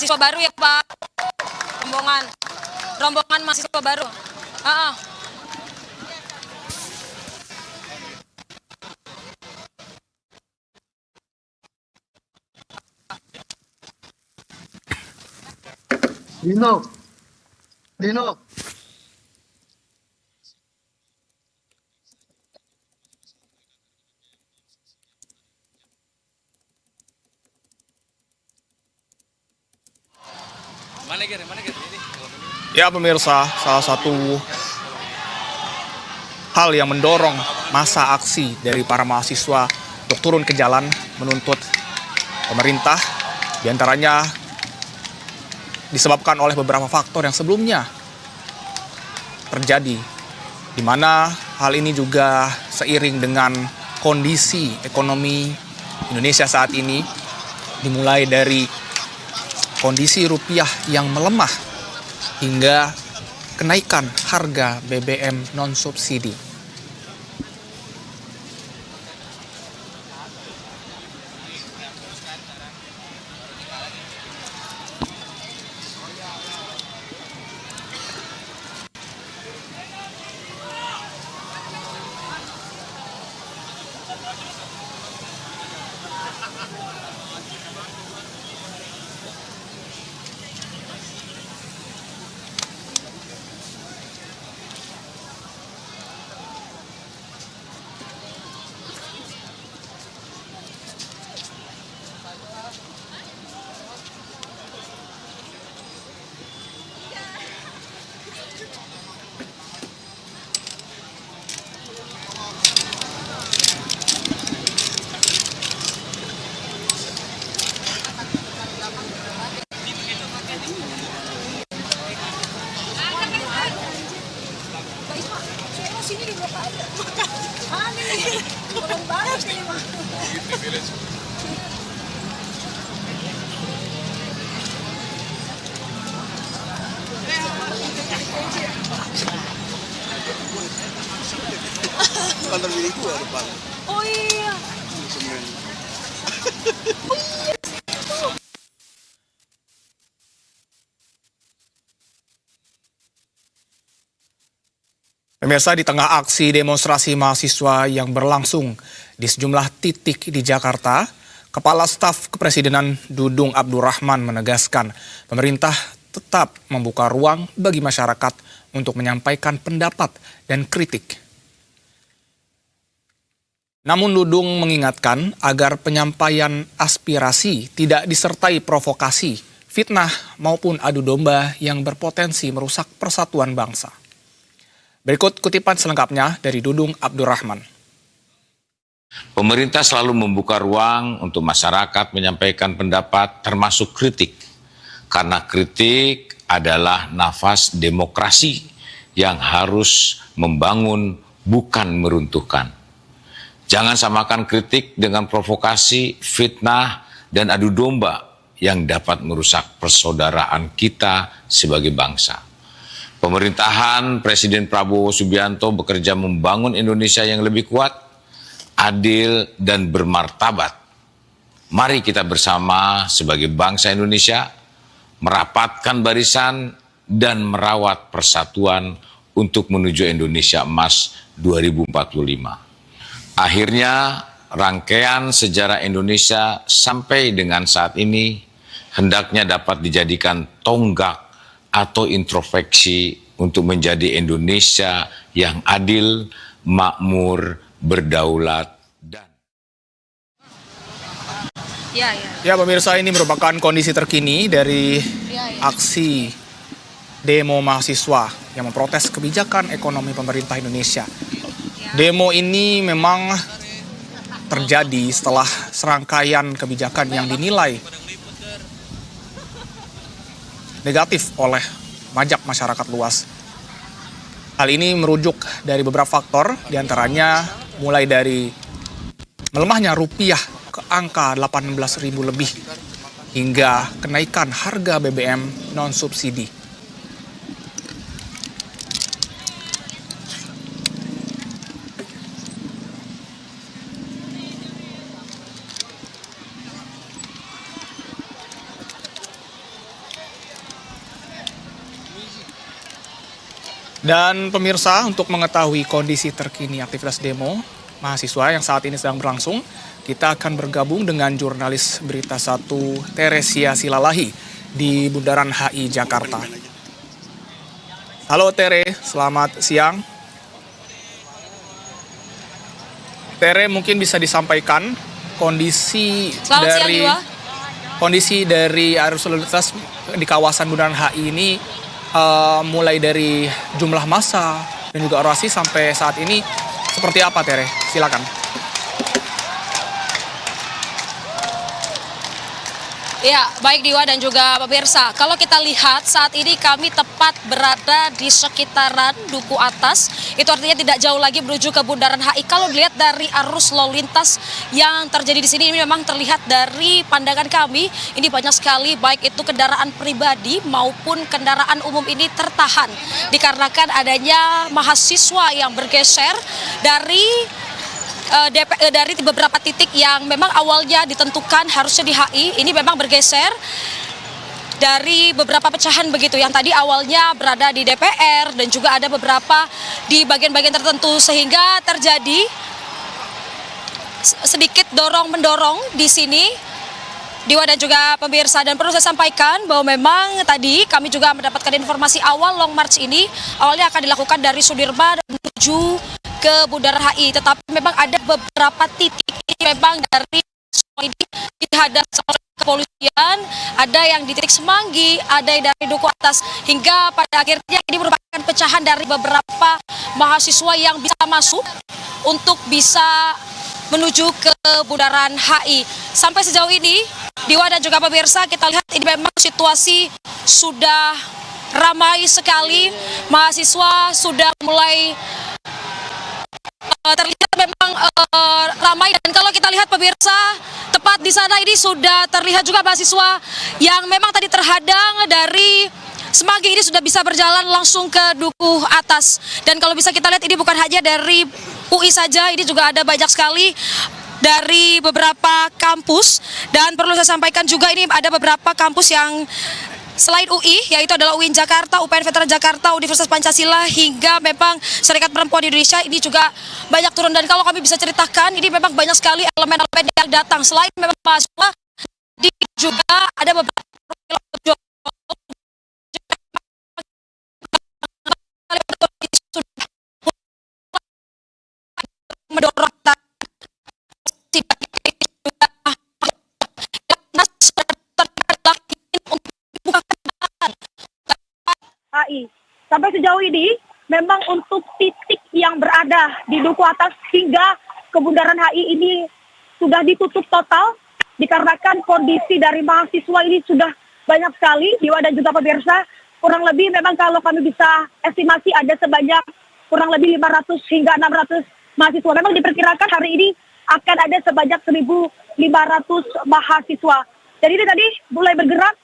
mahasiswa baru ya Pak, rombongan mahasiswa baru. Dino. Ya pemirsa, salah satu hal yang mendorong masa aksi dari para mahasiswa untuk turun ke jalan menuntut pemerintah, diantaranya disebabkan oleh beberapa faktor yang sebelumnya terjadi, di mana hal ini juga seiring dengan kondisi ekonomi Indonesia saat ini, dimulai dari kondisi rupiah yang melemah hingga kenaikan harga BBM non-subsidi. Kantor milik gua depan. Oh iya. Pemirsa, di tengah aksi demonstrasi mahasiswa yang berlangsung di sejumlah titik di Jakarta, Kepala Staf Kepresidenan Dudung Abdurrahman menegaskan pemerintah tetap membuka ruang bagi masyarakat untuk menyampaikan pendapat dan kritik. Namun Dudung mengingatkan agar penyampaian aspirasi tidak disertai provokasi, fitnah maupun adu domba yang berpotensi merusak persatuan bangsa. Berikut kutipan selengkapnya dari Dudung Abdurrahman. Pemerintah selalu membuka ruang untuk masyarakat menyampaikan pendapat termasuk kritik. Karena kritik adalah nafas demokrasi yang harus membangun bukan meruntuhkan. Jangan samakan kritik dengan provokasi, fitnah, dan adu domba yang dapat merusak persaudaraan kita sebagai bangsa. Pemerintahan Presiden Prabowo Subianto bekerja membangun Indonesia yang lebih kuat, adil, dan bermartabat. Mari kita bersama sebagai bangsa Indonesia merapatkan barisan dan merawat persatuan untuk menuju Indonesia Emas 2045. Akhirnya, rangkaian sejarah Indonesia sampai dengan saat ini hendaknya dapat dijadikan tonggak atau introspeksi untuk menjadi Indonesia yang adil, makmur, berdaulat, dan... Ya pemirsa, ini merupakan kondisi terkini dari aksi demo mahasiswa yang memprotes kebijakan ekonomi pemerintah Indonesia. Demo ini memang terjadi setelah serangkaian kebijakan yang dinilai negatif oleh banyak masyarakat luas. Hal ini merujuk dari beberapa faktor, diantaranya mulai dari melemahnya rupiah ke angka 18.000 lebih, hingga kenaikan harga BBM non-subsidi. Dan pemirsa, untuk mengetahui kondisi terkini aktivitas demo mahasiswa yang saat ini sedang berlangsung, kita akan bergabung dengan jurnalis Berita 1 Teresia Silalahi di Bundaran HI Jakarta. Halo Tere, selamat siang. Tere, mungkin bisa disampaikan kondisi dari arus lalu lintas di kawasan Bundaran HI ini, mulai dari jumlah massa dan juga orasi sampai saat ini seperti apa, Tere? Silakan. Ya, baik Diwa dan juga pemirsa. Kalau kita lihat saat ini kami tepat berada di sekitaran Duku Atas. Itu artinya tidak jauh lagi menuju ke Bundaran HI. Kalau dilihat dari arus lalu lintas yang terjadi di sini, ini memang terlihat dari pandangan kami. Ini banyak sekali baik itu kendaraan pribadi maupun kendaraan umum ini tertahan. Dikarenakan adanya mahasiswa yang bergeser dari beberapa titik yang memang awalnya ditentukan harusnya di HI, ini memang bergeser dari beberapa pecahan begitu yang tadi awalnya berada di DPR dan juga ada beberapa di bagian-bagian tertentu, sehingga terjadi sedikit dorong-mendorong di sini, Diwa dan juga pemirsa. Dan perlu saya sampaikan bahwa memang tadi kami juga mendapatkan informasi awal Long March ini awalnya akan dilakukan dari Sudirman menuju ke Bundaran HI, tetapi memang ada beberapa titik ini memang dari semua ini dihadang oleh kepolisian, ada yang di titik Semanggi, ada yang dari Duku Atas, hingga pada akhirnya ini merupakan pecahan dari beberapa mahasiswa yang bisa masuk untuk bisa menuju ke Bundaran HI. Sampai sejauh ini, Diwa dan juga pemirsa, kita lihat ini memang situasi sudah ramai sekali, mahasiswa sudah mulai terlihat memang ramai. Dan kalau kita lihat pemirsa, tepat di sana ini sudah terlihat juga mahasiswa yang memang tadi terhadang dari Semanggi ini sudah bisa berjalan langsung ke Duku Atas. Dan kalau bisa kita lihat ini bukan hanya dari UI saja, ini juga ada banyak sekali dari beberapa kampus. Dan perlu saya sampaikan juga ini ada beberapa kampus yang selain UI, yaitu adalah UIN Jakarta, UPN Veteran Jakarta, Universitas Pancasila, hingga memang Serikat Perempuan Indonesia ini juga banyak turun. Dan kalau kami bisa ceritakan, ini memang banyak sekali elemen-elemen yang datang. Selain memang mahasiswa, juga ada beberapa mendorong HI. Sampai sejauh ini, memang untuk titik yang berada di Duku Atas hingga ke Bundaran HI ini sudah ditutup total, dikarenakan kondisi dari mahasiswa ini sudah banyak sekali, Diwa dan juga pemirsa. Kurang lebih memang kalau kami bisa estimasi ada sebanyak kurang lebih 500 hingga 600 mahasiswa. Memang diperkirakan hari ini akan ada sebanyak 1.500 mahasiswa. Jadi ini tadi mulai bergerak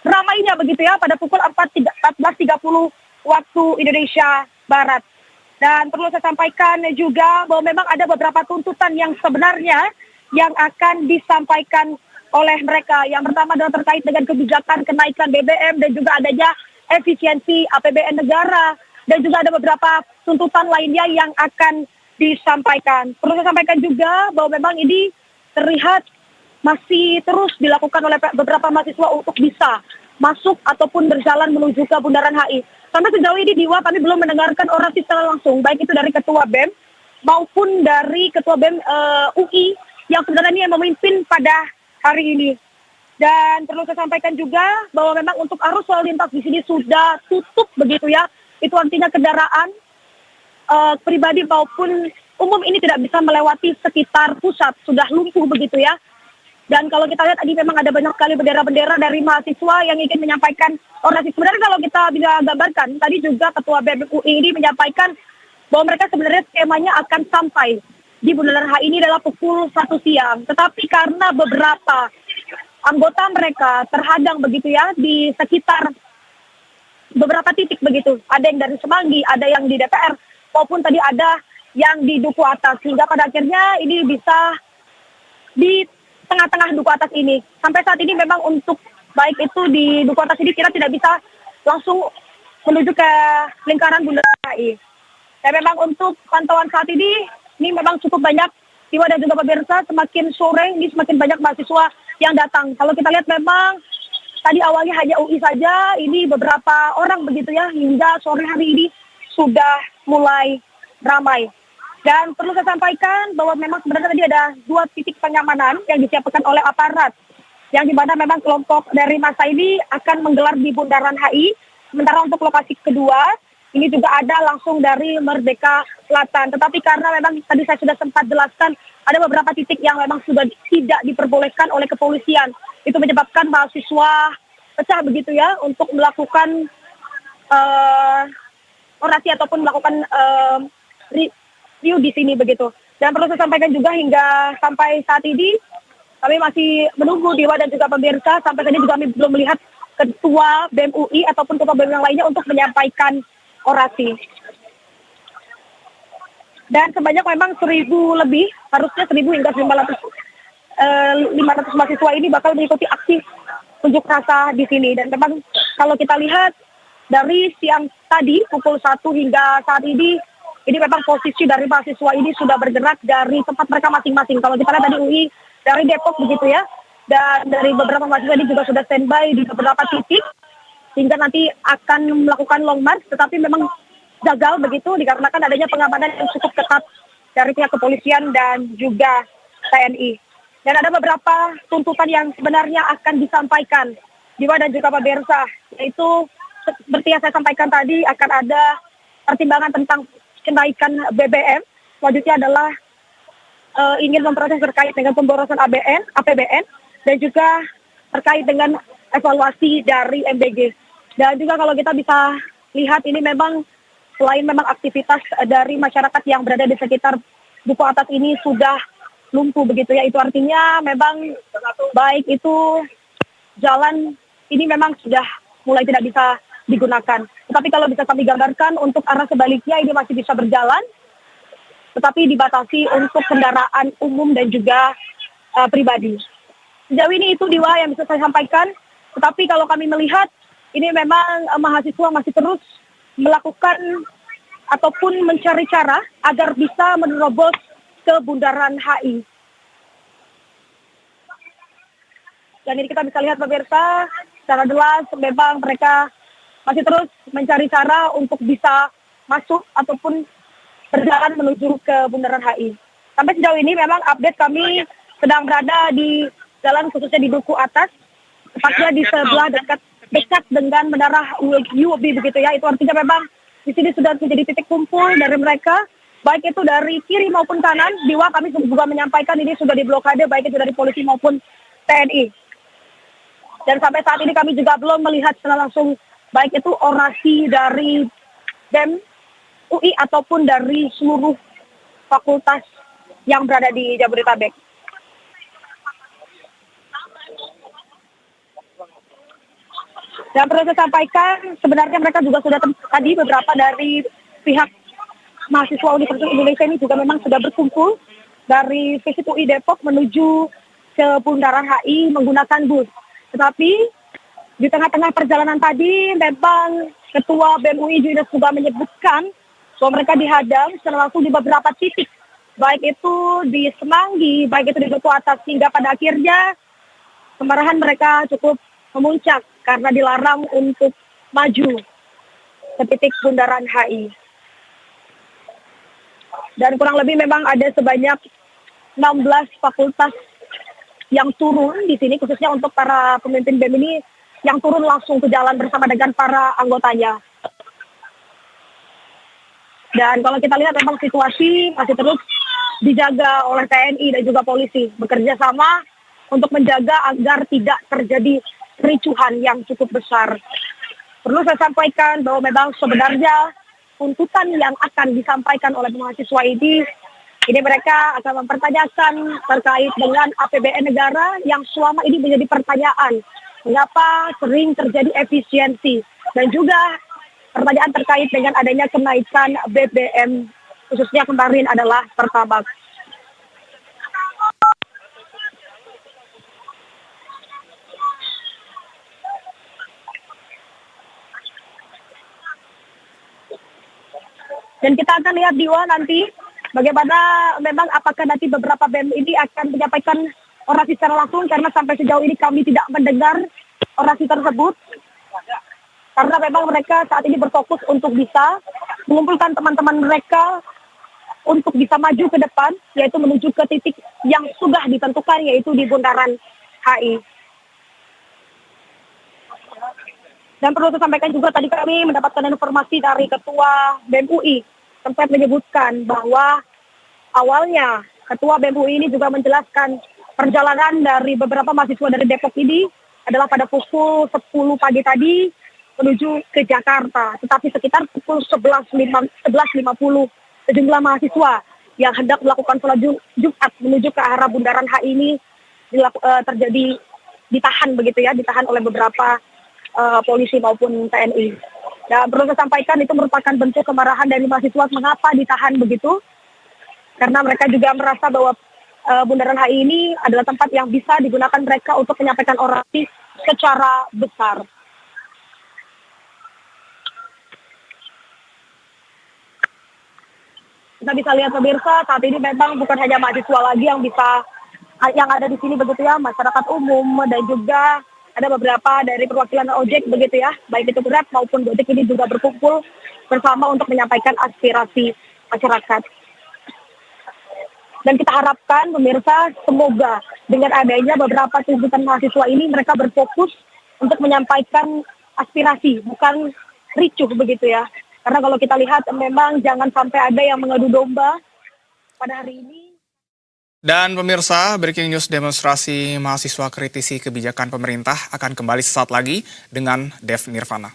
ramainya begitu ya pada pukul 14.30 waktu Indonesia Barat. Dan perlu saya sampaikan juga bahwa memang ada beberapa tuntutan yang sebenarnya yang akan disampaikan oleh mereka. Yang pertama adalah terkait dengan kebijakan kenaikan BBM dan juga adanya efisiensi APBN negara. Dan juga ada beberapa tuntutan lainnya yang akan disampaikan. Perlu saya sampaikan juga bahwa memang ini terlihat masih terus dilakukan oleh beberapa mahasiswa untuk bisa masuk ataupun berjalan menuju ke Bundaran HI. Sampai sejauh ini, Diwa, kami belum mendengarkan orasi secara langsung, baik itu dari Ketua BEM maupun dari Ketua BEM UI yang sebenarnya yang memimpin pada hari ini. Dan perlu saya sampaikan juga bahwa memang untuk arus lalu lintas di sini sudah tutup begitu ya. Itu artinya kendaraan pribadi maupun umum ini tidak bisa melewati sekitar pusat, sudah lumpuh begitu ya. Dan kalau kita lihat tadi memang ada banyak sekali bendera-bendera dari mahasiswa yang ingin menyampaikan orasi. Sebenarnya kalau kita bisa gambarkan, tadi juga Ketua BEM UI ini menyampaikan bahwa mereka sebenarnya skemanya akan sampai di Bundaran HI ini adalah pukul 1 siang. Tetapi karena beberapa anggota mereka terhadang begitu ya di sekitar beberapa titik begitu. Ada yang dari Semanggi, ada yang di DPR, maupun tadi ada yang di Duku Atas. Sehingga pada akhirnya ini bisa di tengah-tengah Duku Atas ini. Sampai saat ini memang untuk baik itu di Duku Atas ini kita tidak bisa langsung menuju ke lingkaran Bundaran HI. Dan memang untuk pantauan saat ini memang cukup banyak Tiwa dan juga pemirsa. Semakin sore ini semakin banyak mahasiswa yang datang. Kalau kita lihat memang tadi awalnya hanya UI saja, ini beberapa orang begitu ya, hingga sore hari ini sudah mulai ramai. Dan perlu saya sampaikan bahwa memang sebenarnya tadi ada 2 titik pengamanan yang disiapkan oleh aparat, yang dimana memang kelompok dari massa ini akan menggelar di Bundaran HI. Sementara untuk lokasi kedua, ini juga ada langsung dari Merdeka Selatan. Tetapi karena memang tadi saya sudah sempat jelaskan, ada beberapa titik yang memang sudah tidak diperbolehkan oleh kepolisian. Itu menyebabkan mahasiswa pecah begitu ya untuk melakukan orasi ataupun melakukan review di sini begitu. Dan perlu saya sampaikan juga hingga sampai saat ini kami masih menunggu Dewa dan juga pemirsa. Sampai tadi juga kami belum melihat ketua BEM UI ataupun ketua BEM yang lainnya untuk menyampaikan orasi. Dan sebanyak memang 1.000 lebih, harusnya 1.000 hingga 500 mahasiswa ini bakal mengikuti aksi unjuk rasa di sini. Dan memang kalau kita lihat dari siang tadi pukul 1 hingga saat ini memang posisi dari mahasiswa ini sudah bergerak dari tempat mereka masing-masing. Kalau kita lihat tadi UI dari Depok begitu ya, dan dari beberapa mahasiswa ini juga sudah standby di beberapa titik hingga nanti akan melakukan long march, tetapi memang gagal begitu dikarenakan adanya pengamanan yang cukup ketat dari pihak kepolisian dan juga TNI. Dan ada beberapa tuntutan yang sebenarnya akan disampaikan Diwa dan juga pemirsa, yaitu seperti yang saya sampaikan tadi akan ada pertimbangan tentang kenaikan BBM. Selanjutnya adalah ingin memprotes terkait dengan pemborosan APBN dan juga terkait dengan evaluasi dari MBG. Dan juga kalau kita bisa lihat ini memang selain memang aktivitas dari masyarakat yang berada di sekitar Duku Atas ini sudah lumpuh begitu ya. Itu artinya memang baik itu jalan ini memang sudah mulai tidak bisa digunakan. Tetapi kalau bisa kami gambarkan untuk arah sebaliknya ini masih bisa berjalan, tetapi dibatasi untuk kendaraan umum dan juga pribadi. Sejauh ini itu Diwa yang bisa saya sampaikan. Tetapi kalau kami melihat ini memang mahasiswa masih terus melakukan ataupun mencari cara agar bisa menerobos ke Bundaran HI. Dan ini kita bisa lihat pemirsa, secara jelas memang mereka masih terus mencari cara untuk bisa masuk ataupun berjalan menuju ke Bundaran HI. Sampai sejauh ini memang update kami sedang berada di jalan khususnya di Duku Atas, tepatnya di sebelah dekat dengan menara UOB begitu ya. Itu artinya memang di sini sudah menjadi titik kumpul dari mereka, baik itu dari kiri maupun kanan. Diwa kami juga menyampaikan ini sudah diblokade baik itu dari polisi maupun TNI. Dan sampai saat ini kami juga belum melihat secara langsung baik itu orasi dari BEM UI ataupun dari seluruh fakultas yang berada di Jabodetabek. Dan perlu saya sampaikan, sebenarnya mereka juga sudah tadi beberapa dari pihak mahasiswa Universitas Indonesia ini juga memang sudah berkumpul dari Visip UI Depok menuju ke Bundaran HI menggunakan bus. Tetapi di tengah-tengah perjalanan tadi memang Ketua BEM UI juga menyebutkan bahwa mereka dihadang secara langsung di beberapa titik, baik itu di Semanggi, baik itu di Duku Atas, hingga pada akhirnya kemarahan mereka cukup memuncak karena dilarang untuk maju ke titik Bundaran HI. Dan kurang lebih memang ada sebanyak 16 fakultas yang turun di sini, khususnya untuk para pemimpin BEM ini yang turun langsung ke jalan bersama dengan para anggotanya. Dan kalau kita lihat memang situasi masih terus dijaga oleh TNI dan juga polisi, bekerja sama untuk menjaga agar tidak terjadi kericuhan yang cukup besar. Perlu saya sampaikan bahwa memang sebenarnya tuntutan yang akan disampaikan oleh mahasiswa ini mereka akan mempertanyakan terkait dengan APBN negara yang selama ini menjadi pertanyaan. Mengapa sering terjadi efisiensi? Dan juga pertanyaan terkait dengan adanya kenaikan BBM, khususnya kemarin adalah Pertamax. Dan kita akan lihat Diwa nanti bagaimana memang apakah nanti beberapa BEM ini akan menyampaikan orasi secara langsung, karena sampai sejauh ini kami tidak mendengar orasi tersebut. Karena memang mereka saat ini berfokus untuk bisa mengumpulkan teman-teman mereka untuk bisa maju ke depan, yaitu menuju ke titik yang sudah ditentukan, yaitu di Bundaran HI. Dan perlu saya sampaikan juga, tadi kami mendapatkan informasi dari Ketua BEM UI sempat menyebutkan bahwa awalnya Ketua BEM UI ini juga menjelaskan perjalanan dari beberapa mahasiswa dari Depok ini adalah pada pukul 10 pagi tadi menuju ke Jakarta. Tetapi sekitar pukul 11.50 sejumlah mahasiswa yang hendak melakukan sholat Jumat menuju ke arah Bundaran HI ini terjadi ditahan begitu ya, ditahan oleh beberapa polisi maupun TNI. Dan perlu saya sampaikan, itu merupakan bentuk kemarahan dari mahasiswa mengapa ditahan begitu, karena mereka juga merasa bahwa Bundaran HI ini adalah tempat yang bisa digunakan mereka untuk menyampaikan orasi secara besar. Kita bisa lihat pemirsa, saat ini memang bukan hanya mahasiswa lagi yang ada di sini begitu ya, masyarakat umum dan juga ada beberapa dari perwakilan ojek begitu ya, baik itu Grab maupun Gojek ini juga berkumpul bersama untuk menyampaikan aspirasi masyarakat. Dan kita harapkan pemirsa, semoga dengan adanya beberapa tuntutan mahasiswa ini mereka berfokus untuk menyampaikan aspirasi, bukan ricuh begitu ya. Karena kalau kita lihat memang jangan sampai ada yang mengadu domba pada hari ini. Dan pemirsa, breaking news demonstrasi mahasiswa kritisi kebijakan pemerintah akan kembali sesaat lagi dengan Dev Nirvana.